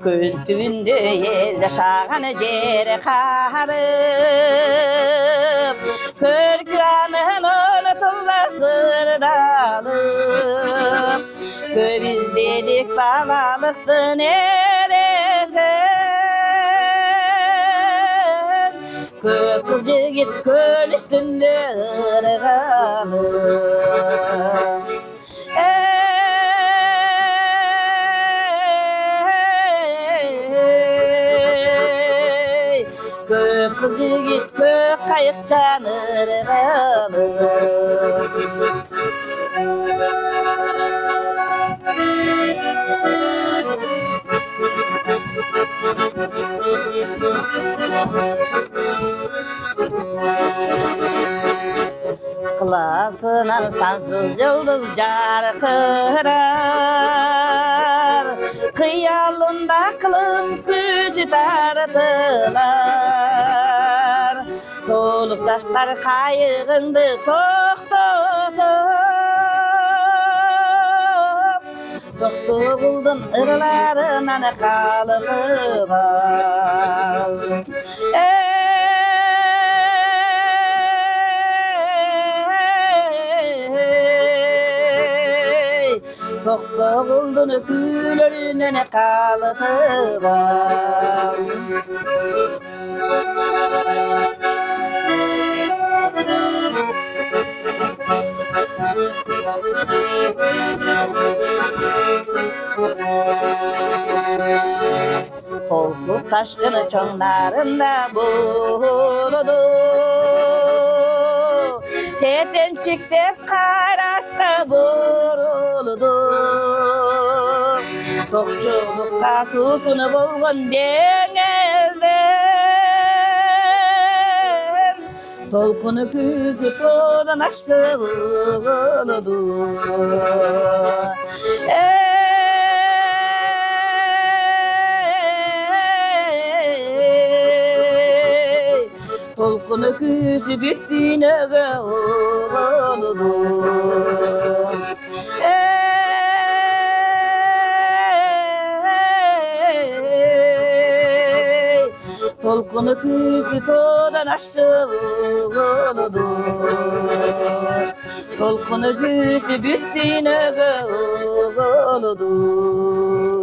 Kültüğünde yaşağan jere karıp Kırkanın unutulla sırdalıp Köbizdelik bağlalıktı neresen Kız yigit köl üstünde ırgalıp Kız yigit kök kayıkçan ırgalıp Kılasınan sansız yıldız jarkırar Kıyalında kılın gücü tartılar Toluk taşlar kayığındı toktutup Toktu buldun ırlarından kalıbı var Toktu buldun külöründen kalıbı var Toluk taşkını çoğlarında buludu Teten çıktı karakta vuruldu Tokçulukta susunu bulgun denizden Tolkunu küçü todan aşıldı Tolkunu küçü bittiğine oldu Tolkunu küçü todan aşıldı Tolkunu küçü bittiğine oldu